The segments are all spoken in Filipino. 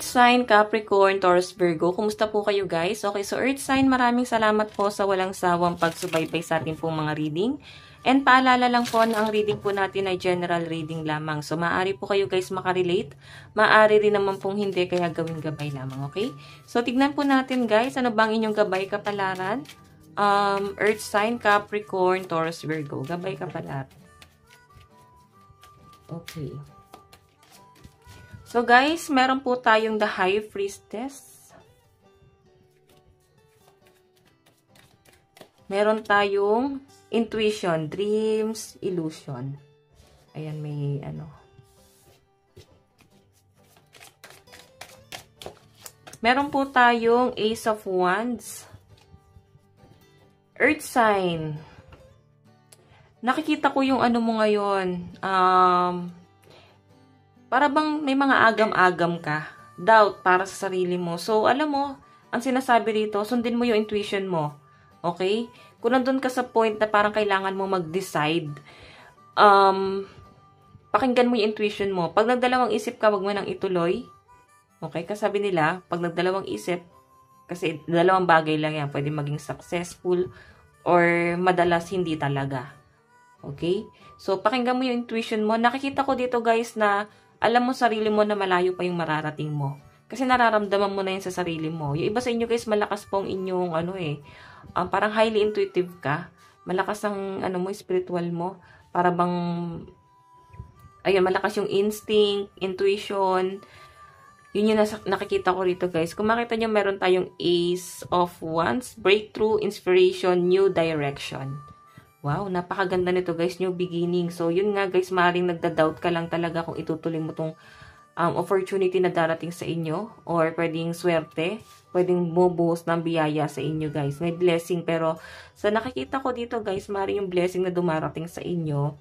Earth sign, Capricorn, Taurus, Virgo. Kumusta po kayo guys? Okay, so Earth sign, maraming salamat po sa walang sawang pagsubaybay sa ating pong mga reading. And paalala lang po na ang reading po natin ay general reading lamang. So maaari po kayo guys makarelate. Maaari rin naman pong hindi, kaya gawing gabay lamang, okay? So tignan po natin guys, ano bang inyong gabay kapalaran? Earth sign, Capricorn, Taurus, Virgo. Gabay kapalaran. Okay. So guys, meron po tayong the High Priestess. Meron tayong intuition, dreams, illusion. Ayan, may ano. Meron po tayong Ace of Wands. Earth sign. Nakikita ko yung ano mo ngayon. Para bang may mga agam-agam ka. Doubt para sa sarili mo. So, alam mo, ang sinasabi rito, sundin mo yung intuition mo. Okay? Kung nandun ka sa point na parang kailangan mo mag-decide, pakinggan mo yung intuition mo. Pag nagdalawang isip ka, wag mo nang ituloy. Okay? Kasabi nila, pag nagdalawang isip, kasi dalawang bagay lang yan. Pwede maging successful or madalas hindi talaga. Okay? So, pakinggan mo yung intuition mo. Nakikita ko dito guys na alam mo sarili mo na malayo pa yung mararating mo. Kasi nararamdaman mo na yun sa sarili mo. Yung iba sa inyo guys, malakas pong inyong parang highly intuitive ka. Malakas ang mo, spiritual mo. Para bang, ayun, malakas yung instinct, intuition. Yun yung nakikita ko rito guys. Kung makita nyo, meron tayong Ace of Wands, breakthrough, inspiration, new direction. Wow, napakaganda nito guys, new beginning. So, yun nga guys, maaaring nagda-doubt ka lang talaga kung itutuloy mo tong opportunity na darating sa inyo. Or pwedeng swerte, pwedeng bubuhos ng biyaya sa inyo guys. May blessing, pero sa nakikita ko dito guys, maaaring yung blessing na dumarating sa inyo,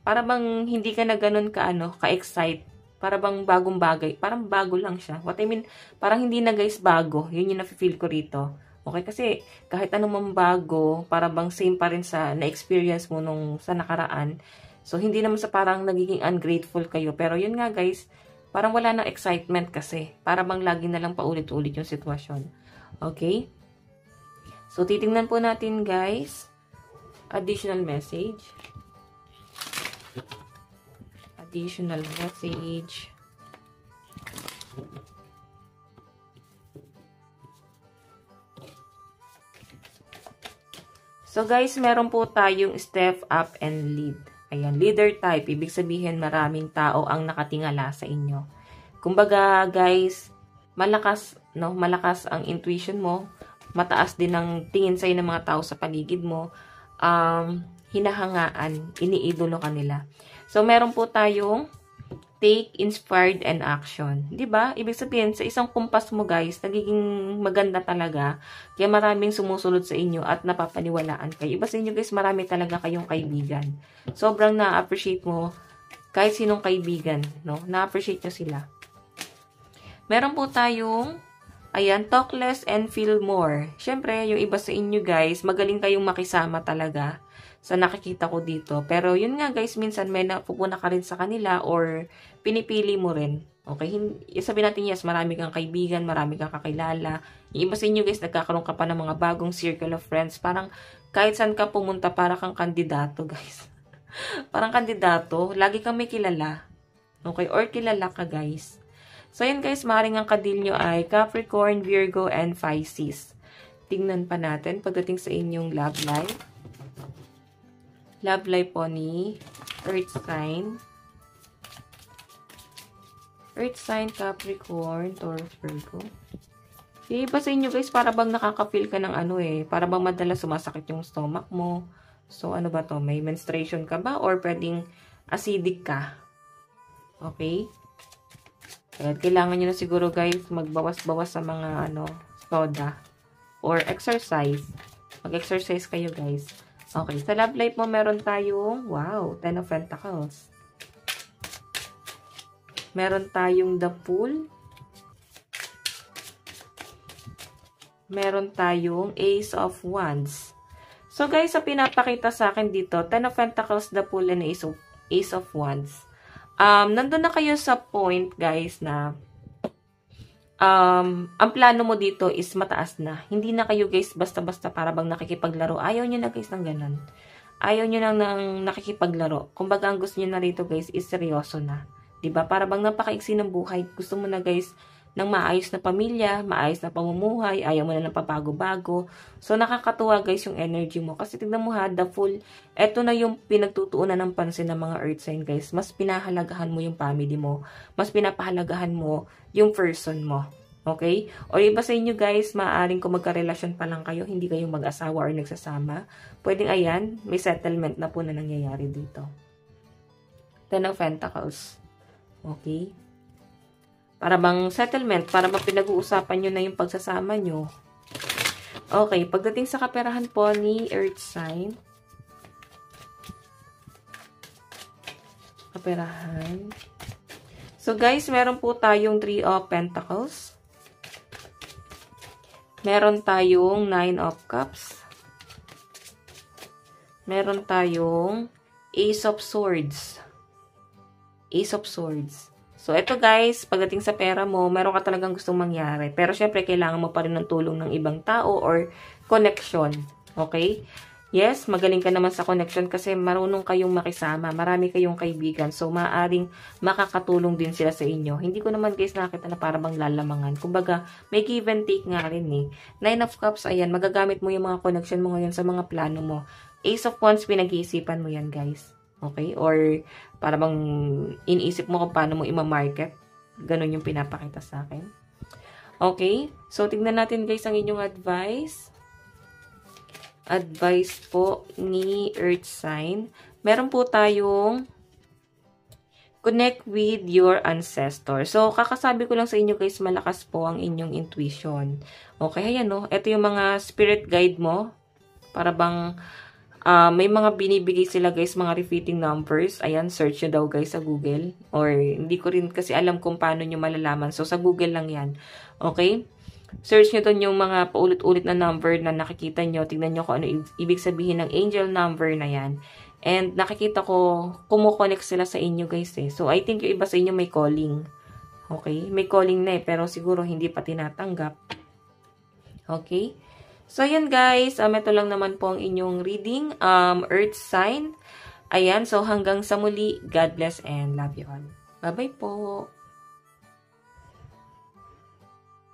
para bang hindi ka na ganun ka-excite. Para bang bagong bagay. Parang bago lang siya. What I mean, parang hindi na guys bago. Yun yung nafe-feel ko rito. Okay, kasi kahit anong bago, para bang same pa rin sa na-experience mo nung sa nakaraan. So, hindi naman sa parang nagiging ungrateful kayo. Pero yun nga guys, parang wala nang excitement kasi. Para bang lagi na lang paulit-ulit yung sitwasyon. Okay? So, titingnan po natin guys. Additional message. Additional message. So guys, meron po tayong step up and lead. Ayan, leader type. Ibig sabihin maraming tao ang nakatingala sa inyo. Kumbaga guys, malakas ang intuition mo. Mataas din ang tingin sa'yo ng mga tao sa paligid mo. Hinahangaan, iniidolo ka nila. So meron po tayong take, inspired, and action. Diba? Ibig sabihin, sa isang kumpas mo guys, nagiging maganda talaga. Kaya maraming sumusunod sa inyo at napapaniwalaan kayo. Iba sa inyo guys, marami talaga kayong kaibigan. Sobrang na-appreciate mo kahit sinong kaibigan. No? Na-appreciate nyo sila. Meron po tayong, ayan, talk less and feel more. Siyempre, yung iba sa inyo guys, magaling kayong makisama talaga sa nakikita ko dito. Pero yun nga guys, minsan may napupuna ka rin sa kanila or pinipili mo rin. Okay? Sabi natin yes, marami kang kaibigan, marami kang kakilala. Yung iba sa inyo guys, nagkakaroon ka pa ng mga bagong circle of friends. Parang kahit saan ka pumunta, para kang kandidato guys. Parang kandidato, lagi kang may kilala. Okay? Or kilala ka guys. So yun guys, maaaring ang kadil nyo ay Capricorn, Virgo, and Pisces. Tingnan pa natin pagdating sa inyong love life. Love life po ni Earth sign. Earth sign, Capricorn, Taurus, Virgo. Yung iba sa inyo guys, para bang nakaka-feel ka ng para bang madalas sumasakit yung stomach mo. So ano ba to? May menstruation ka ba? Or pwedeng acidic ka? Okay? Kaya kailangan nyo na siguro guys, magbawas-bawas sa mga soda. Or exercise. Mag-exercise kayo guys. Okay, sa love life mo, meron tayong, wow, 10 of Pentacles. Meron tayong the Fool. Meron tayong Ace of Wands. So guys, sa pinapakita sa akin dito, 10 of Pentacles, the Fool, and Ace of Wands. Nandun na kayo sa point, guys, na ang plano mo dito is mataas na. Hindi na kayo guys basta-basta para bang nakikipaglaro. Ayaw nyo na guys ng ganun. Ayaw nyo lang ng nakikipaglaro. Kumbaga ang gusto nyo na rito guys is seryoso na. Diba? Para bang napakaiksi ng buhay. Gusto mo na guys ng maayos na pamilya, maayos na pamumuhay, ayaw mo na ng pabago-bago. So, nakakatuwa guys yung energy mo. Kasi tignan mo ha, the full, eto na yung pinagtutuunan ng pansin ng mga earth sign guys. Mas pinahalagahan mo yung family mo. Mas pinapahalagahan mo yung person mo. Okay? O iba sa inyo guys, maaaring kung magkarelasyon pa lang kayo, hindi kayo mag-asawa or nagsasama. Pwedeng ayan, may settlement na po na nangyayari dito. Ten of Pentacles. Okay? Para bang settlement, para bang pinag-uusapan nyo na yung pagsasama nyo. Okay, pagdating sa kaperahan po ni Earth Sign. Kaperahan. So guys, meron po tayong 3 of Pentacles. Meron tayong 9 of Cups. Meron tayong Ace of Swords. Ace of Swords. So, ito guys, pagdating sa pera mo, meron ka talagang gustong mangyari. Pero, syempre, kailangan mo pa rin ng tulong ng ibang tao or connection. Okay? Yes, magaling ka naman sa connection kasi marunong kayong makisama. Marami kayong kaibigan. So, maaaring makakatulong din sila sa inyo. Hindi ko naman guys nakita na para bang lalamangan. Kumbaga, may give and take nga rin eh. 9 of Cups, ayan, magagamit mo yung mga connection mo ngayon sa mga plano mo. Ace of Wands, pinag-iisipan mo yan guys. Okay? Or, para bang iniisip mo kung paano mo ima-market. Ganun yung pinapakita sa akin. Okay? So, tignan natin guys ang inyong advice. Advice po ni Earth Sign. Meron po tayong connect with your ancestor. So, kakasabi ko lang sa inyo guys, malakas po ang inyong intuition. Okay? Ayan no? Ito yung mga spirit guide mo. Para bang may mga binibigay sila guys, mga repeating numbers. Ayan, search nyo daw guys sa Google. Or, hindi ko rin kasi alam kung paano nyo malalaman. So, sa Google lang yan. Okay? Search nyo doon yung mga paulit-ulit na number na nakikita nyo. Tignan nyo kung ano ibig sabihin ng angel number na yan. And, nakikita ko, kumukonect sila sa inyo guys eh. So, I think yung iba sa inyo may calling. Okay? May calling na eh, pero siguro hindi pa tinatanggap. Okay? So, ayan guys, ito lang naman po ang inyong reading, Earth Sign. Ayan, so hanggang sa muli, God bless and love you all. Bye-bye po!